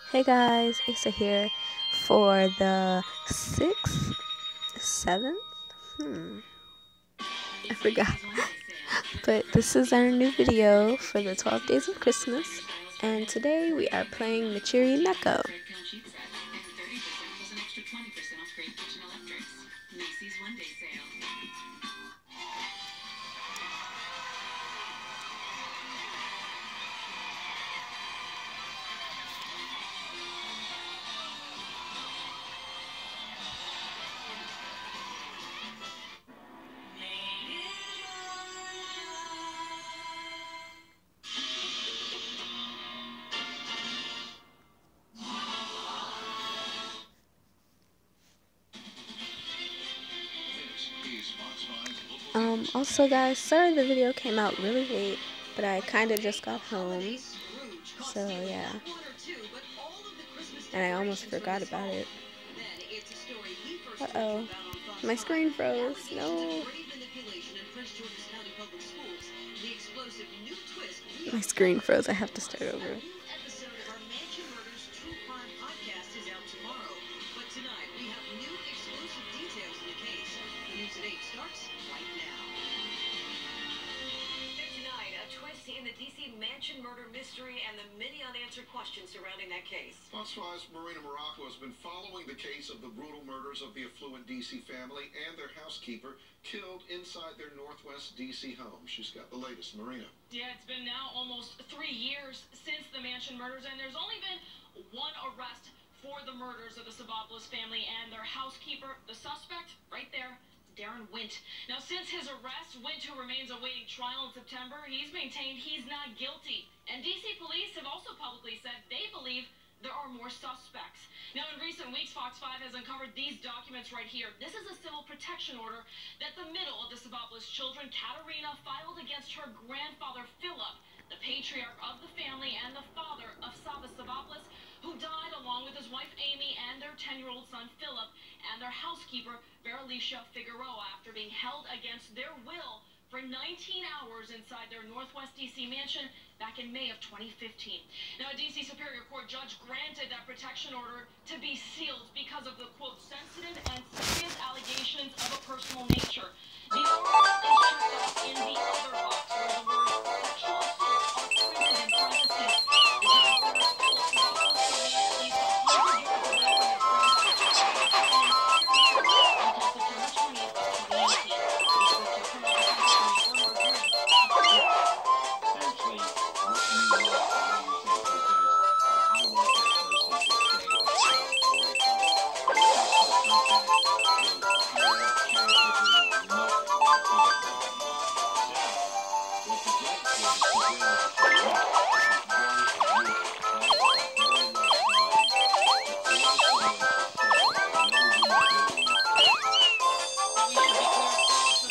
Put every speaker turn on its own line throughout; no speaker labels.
Hey guys, Asa here for the 6th, 7th? I forgot. But this is our new video for the 12 days of Christmas, and today we are playing MITCHIRI NEKO. Also guys, sorry the video came out really late, but I kinda just got home, so yeah. And I almost forgot about it. Uh-oh. My screen froze. No. My screen froze. I have to start over.
In the D.C. mansion murder mystery and the many unanswered questions surrounding that case. Fox 5's Marina Morocco has been following the case of the brutal murders of the affluent D.C. family and their housekeeper killed inside their Northwest D.C. home. She's got the latest. Marina.
Yeah, it's been now almost 3 years since the mansion murders, and there's only been one arrest for the murders of the Savopoulos family and their housekeeper. The suspect, right there, Darren Wint. Now, since his arrest, Wint, who remains awaiting trial in September, he's maintained he's not guilty. And D.C. police have also publicly said they believe there are more suspects. Now, in recent weeks, Fox 5 has uncovered these documents right here. This is a civil protection order that the middle of the Savopoulos children, Katerina, filed against her grandfather, Philip, the patriarch of the family and the father of Sava Savopoulos, who died along with his wife Amy and their 10-year-old son Philip and their housekeeper Veralicia Figueroa after being held against their will for 19 hours inside their Northwest D.C. mansion back in May of 2015. Now, a D.C. Superior Court judge granted that protection order to be sealed because of the, quote, sensitive and serious allegations of a personal nature. The order is checked off in the other box where the words sexual assault are printed in parentheses. The judge orders Philip Savopoulos to remain at least 100 yards away from his grandfather for an entire year until September 20th of 2018. He spoke to criminal defense attorney Bernard Grimm about the order.
Essentially, what you want, or what you're saying to the judge, I want that person to stay as far away from me. Sexual contact will occur, cherry-picking, look, and feel like that. So, what the judge did is to bring this to a limit. This is very unusual. Guys, it's a very long time to order someone to stay with another human being.
Now, we should be clear, Philip Savopoulos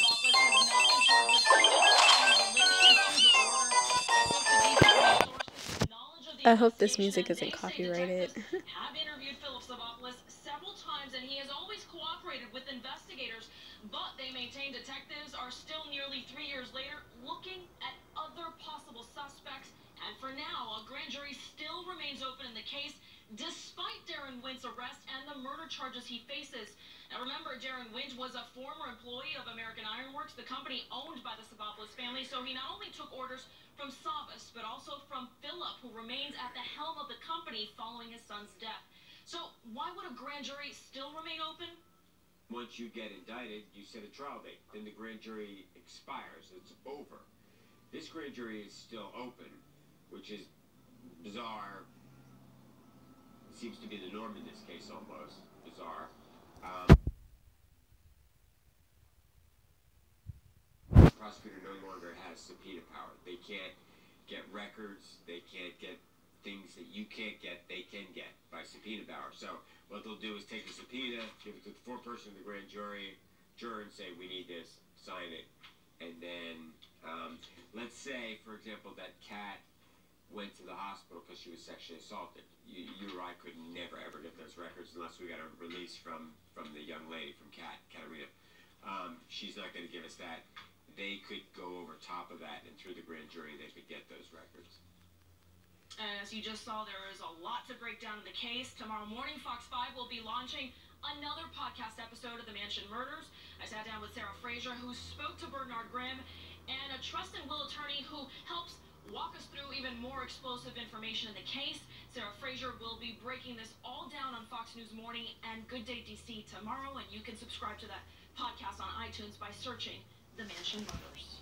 has not been charged with anything in relation to the order. I spoke to D.C. police sources with knowledge of the
I hope this
investigation,
music
and
isn't
they say
copyrighted.
detectives have interviewed Philip Savopoulos several times, and he has always cooperated with investigators. But they maintain detectives are still nearly 3 years later looking at other possible suspects. And for now, a grand jury still remains open in the case, despite Darren Wint's arrest and the murder charges he faces. Now, remember, Darren Wint was a former employee of American Iron Works, the company owned by the Savopoulos family, so he not only took orders from Savas, but also from Philip, who remains at the helm of the company following his son's death. So why would a grand jury still remain open?
Once you get indicted, you set a trial date. Then the grand jury expires. It's over. This grand jury is still open, which is bizarre. It seems to be the norm in this case, almost. Bizarre. The prosecutor no longer has subpoena power. They can't get records. They can't get things that you can't get, they can get by subpoena power. So what they'll do is take a subpoena, give it to the foreperson of the grand jury, juror, and say, we need this, sign it. And then, let's say, for example, that Kat went to the hospital because she was sexually assaulted. You or I could never, ever get those records unless we got a release from the young lady, from Katerina. She's not going to give us that. They could go over top of that, and through the grand jury, they could get those records.
As you just saw, there is a lot to break down in the case. Tomorrow morning, Fox 5 will be launching another podcast episode of the Mansion Murders. I sat down with Sarah Fraser, who spoke to Bernard Grimm, and a trust and will attorney who helps walk us through even more explosive information in the case. Sarah Fraser will be breaking this all down on Fox News Morning and Good Day DC tomorrow, and you can subscribe to that podcast on iTunes by searching The Mansion Murders.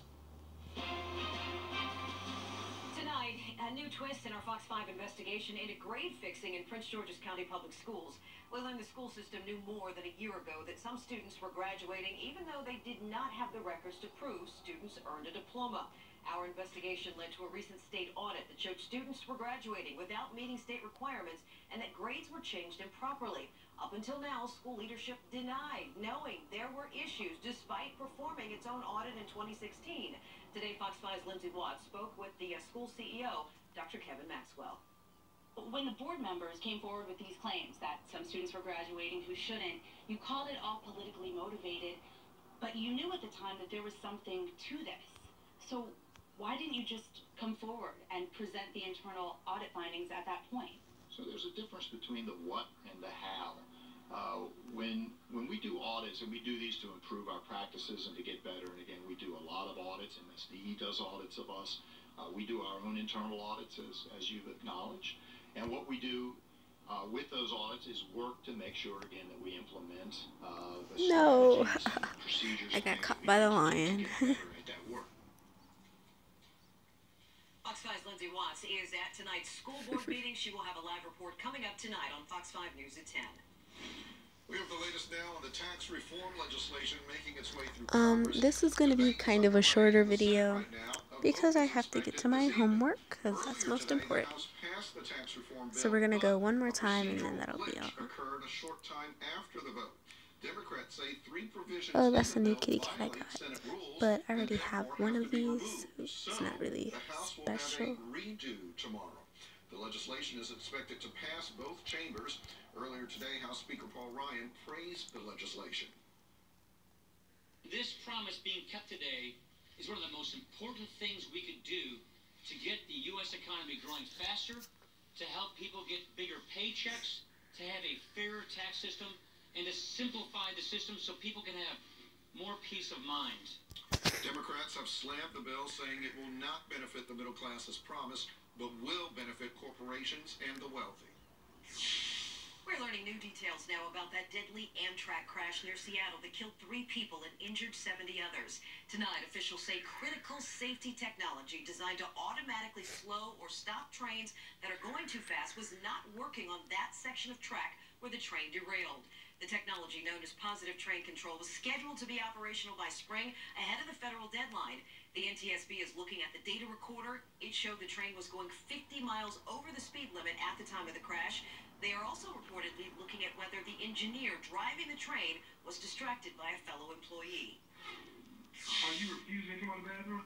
Tonight, a new twist in our Fox 5 investigation into grade fixing in Prince George's County Public Schools. We learned the school system knew more than a year ago that some students were graduating even though they did not have the records to prove students earned a diploma. Our investigation led to a recent state audit that showed students were graduating without meeting state requirements and that grades were changed improperly. Up until now, school leadership denied knowing there were issues despite performing its own audit in 2016. Today, Fox 5's Lindsay Watts spoke with the school CEO, Dr. Kevin Maxwell.
When the board members came forward with these claims that some students were graduating who shouldn't, you called it all politically motivated, but you knew at the time that there was something to this. So why didn't you just come forward and present the internal audit findings at that point?
So there's a difference between the what and the how. When we do audits, and we do these to improve our practices and to get better, and again, we do a lot of audits, MSDE does audits of us. We do our own internal audits, as you've acknowledged. And what we do with those audits is work to make sure, again, that we implement the
No.
procedures.
I got caught by the lion.
Fox 5's Lindsay Watts is at tonight's school board meeting. She will have a live report coming up tonight on Fox 5 News at 10.
We have the latest now on the tax reform legislation making its way through Congress.
This is going to be kind of a shorter video because I have to get to my homework because that's most important. So we're going to go one more time and then that'll be all. Oh, that's a new kitty cat I got. But I already have one of these, so it's not really special.
The legislation is expected to pass both chambers. Earlier today, House Speaker Paul Ryan praised the legislation.
This promise being kept today is one of the most important things we could do to get the U.S. economy growing faster, to help people get bigger paychecks, to have a fairer tax system, and to simplify the system so people can have more peace of mind.
Democrats have slammed the bill, saying it will not benefit the middle class as promised, but will benefit corporations and the wealthy.
We're learning new details now about that deadly Amtrak crash near Seattle that killed 3 people and injured 70 others. Tonight, officials say critical safety technology designed to automatically slow or stop trains that are going too fast was not working on that section of track where the train derailed. The technology known as positive train control was scheduled to be operational by spring ahead of the federal deadline. The NTSB is looking at the data recorder. It showed the train was going 50 miles over the speed limit at the time of the crash. They are also reportedly looking at whether the engineer driving the train was distracted by a fellow employee.
Are you refusing to come to the bathroom?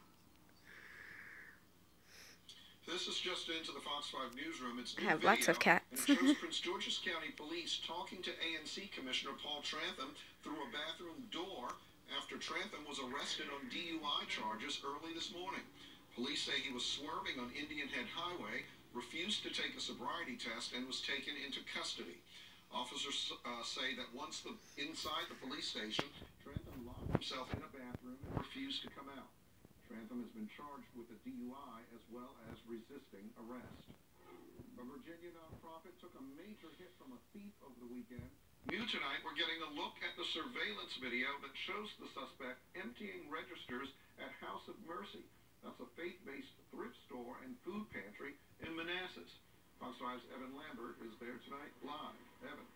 This is just into the Fox 5 newsroom. It's new
I have
video,
lots of cats.
and it shows Prince George's County Police talking to ANC Commissioner Paul Trantham through a bathroom door after Trantham was arrested on DUI charges early this morning. Police say he was swerving on Indian Head Highway, refused to take a sobriety test, and was taken into custody. Officers say that once inside the police station, Trantham locked himself in a bathroom and refused to come out. Trantham has been charged with a DUI as well as resisting arrest. A Virginia nonprofit took a major hit from a thief over the weekend. New tonight, we're getting a look at the surveillance video that shows the suspect emptying registers at House of Mercy. That's a faith-based thrift store and food pantry in Manassas. Fox 5's Evan Lambert is there tonight live. Evan.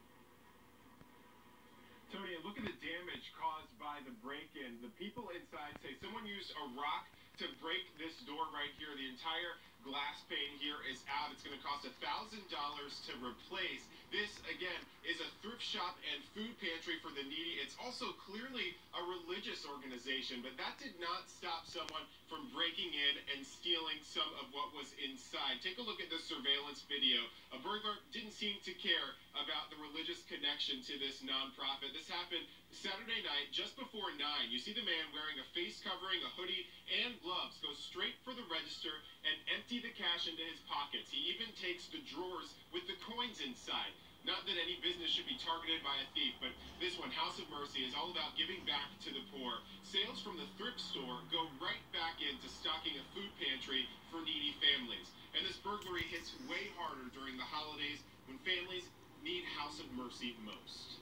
Tony, look at the damage caused by the break-in. The people inside say someone used a rock to break this door right here. The entire glass pane here is out. It's going to cost $1,000 to replace. This, again, is a thrift shop and food pantry for the needy. It's also clearly a religious organization, but that did not stop someone from breaking in and stealing some of what was inside. Take a look at the surveillance video. A burglar didn't seem to care about the religious connection to this nonprofit. This happened Saturday night, just before 9. You see the man wearing a face covering, a hoodie, and gloves go straight for the register and empty empty the cash into his pockets. He even takes the drawers with the coins inside. Not that any business should be targeted by a thief, but this one, House of Mercy, is all about giving back to the poor. Sales from the thrift store go right back into stocking a food pantry for needy families. And this burglary hits way harder during the holidays when families need House of Mercy most.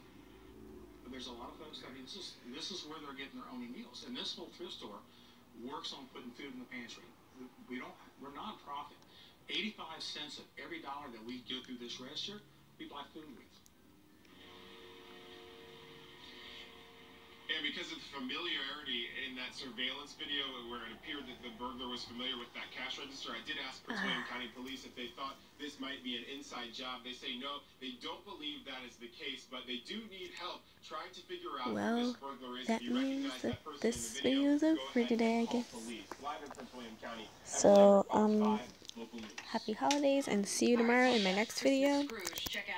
There's a lot of folks, I mean, this is where they're getting their only meals. And this whole thrift store works on putting food in the pantry. We're nonprofit. 85 cents of every dollar that we go through this register, we buy food with.
And because of the familiarity in that surveillance video where it appeared that the burglar was familiar with that cash register, I did ask Prince William County Police if they thought this might be an inside job. They say no, they don't believe that is the case, but they do need help trying to figure out who this burglar is.
That
If you
means
recognize
that
that person
this
in the
video is over for today, I
call
guess.
police. Live in Prince William County.
So,
Local news.
happy holidays, and see you tomorrow in my next video.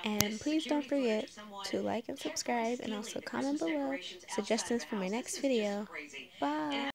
And please don't forget to like and subscribe, and also comment below suggestions for my next video. Bye!